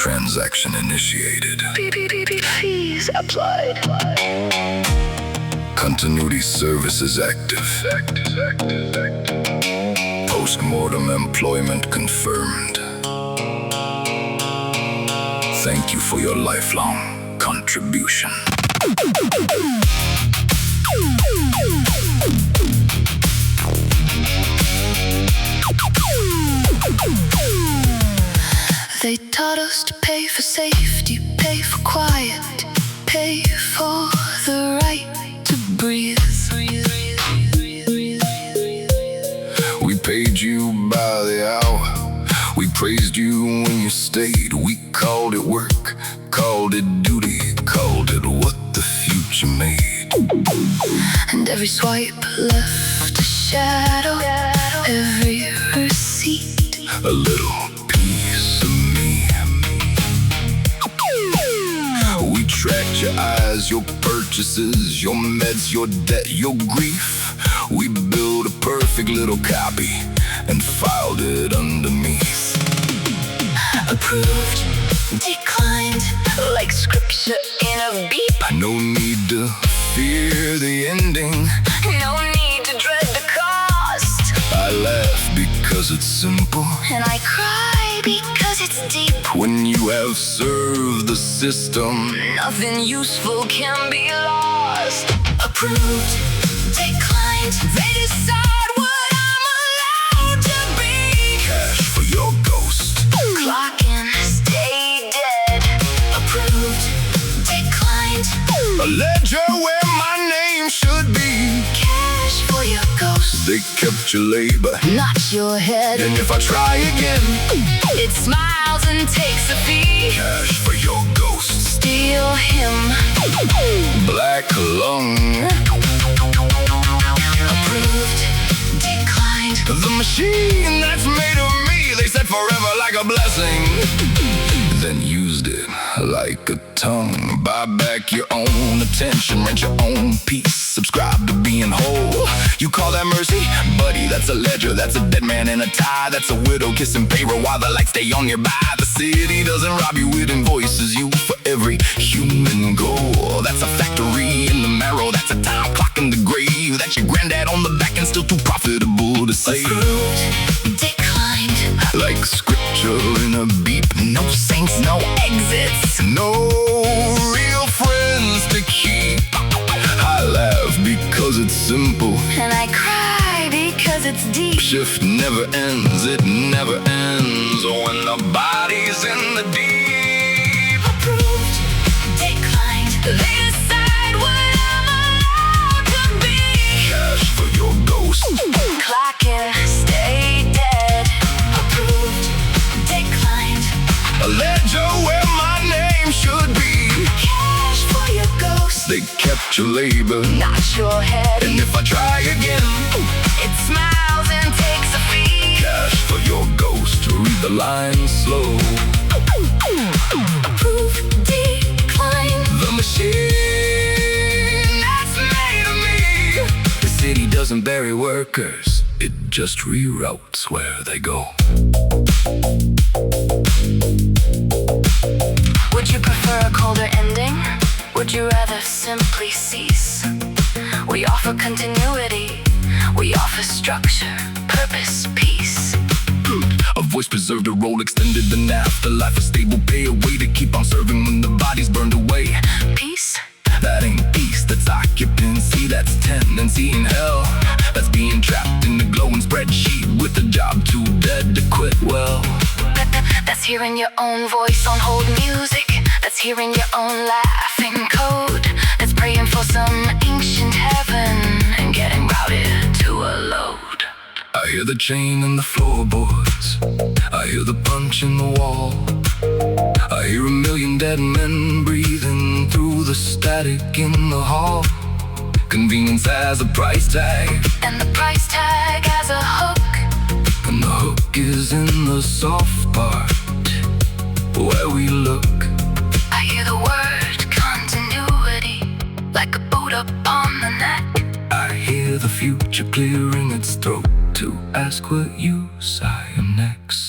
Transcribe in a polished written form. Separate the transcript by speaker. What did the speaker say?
Speaker 1: Transaction initiated.
Speaker 2: Fees applied.
Speaker 1: Continuity services active. Post-mortem employment confirmed. Thank you for your lifelong contribution.
Speaker 2: They taught us to pay for safety, pay for quiet, pay for the right to breathe.
Speaker 1: We paid you by the hour. We praised you when you stayed. We called it work, called it duty, called it what the future made.
Speaker 2: And every swipe left a shadow, every receipt
Speaker 1: a little piece of me. We tracked your eyes, your purchases, your meds, your debt, your grief. We built a perfect little copy and filed it underneath.
Speaker 2: Approved, declined, like scripture in a beep.
Speaker 1: No need to fear the ending,
Speaker 2: No need to dread the cost.
Speaker 1: I laugh because it's simple.
Speaker 2: And I cry because it's deep.
Speaker 1: When you have served the system,
Speaker 2: Nothing useful can be lost. Approved, declined. They decide what I'm allowed to be.
Speaker 1: cash for your ghost.
Speaker 2: Clock in, stay dead. Approved, declined.
Speaker 1: A ledger where my name should be.
Speaker 2: Cash for your ghost,
Speaker 1: They kept your labor,
Speaker 2: not your head.
Speaker 1: and if I try again,
Speaker 2: It smiles and takes a fee.
Speaker 1: cash for your ghost.
Speaker 2: Steal him.
Speaker 1: Black lung,
Speaker 2: Approved, declined.
Speaker 1: the machine that's made of me. They said forever like a blessing, then used it like a tongue. Buy back your own attention, rent your own peace, subscribe to being whole. You call that mercy? Buddy, that's a ledger. That's a dead man in a tie. That's a widow kissing payroll while the lights stay on nearby. The city doesn't rob you, it invoices you for every human goal. That's a factory in the marrow. That's a time clock in the grave. That's your granddad on the back and still too profitable to save.
Speaker 2: Approved, declined.
Speaker 1: Like scripture in a beep.
Speaker 2: No saints, no exits.
Speaker 1: No real friends to keep. I laugh because it's simple.
Speaker 2: And I cry because it's deep.
Speaker 1: Shift never ends, it never ends. When the body's in the deep.
Speaker 2: Approved, declined. They decide what I'm allowed to be.
Speaker 1: Cash for your ghost.
Speaker 2: Clock in, stay dead. Approved, declined.
Speaker 1: A ledger where my name should be.
Speaker 2: Cash for your ghost,
Speaker 1: They kept your labor,
Speaker 2: not your head.
Speaker 1: and if I try again,
Speaker 2: It smiles and takes a fee.
Speaker 1: cash for your ghost. Read the lines slow.
Speaker 2: Approved, declined.
Speaker 1: The machine that's made of me. The city doesn't bury workers, it just reroutes where they go.
Speaker 2: Would you prefer a colder ending? Would you rather simply cease? We offer continuity. We offer structure, purpose, peace.
Speaker 1: A voice preserved, a role extended, an afterlife, a stable pay, a way to keep on serving when the body's burned away.
Speaker 2: Peace?
Speaker 1: That ain't peace, that's occupancy, that's tendency in hell. That's being trapped in the glowing spreadsheet with a job too dead to quit well.
Speaker 2: That's hearing your own voice on hold music. That's hearing your own laughing code. That's praying for some ancient heaven and getting routed to a load.
Speaker 1: I hear the chain in the floorboards, I hear the punch in the wall. I hear a million dead men breathing through the static in the hall. Convenience has a price tag,
Speaker 2: And the price tag has a hook.
Speaker 1: and the hook is in the soft part where we look.
Speaker 2: I hear the word continuity, like a boot up on the neck.
Speaker 1: I hear the future clearing its throat to ask what use I am next.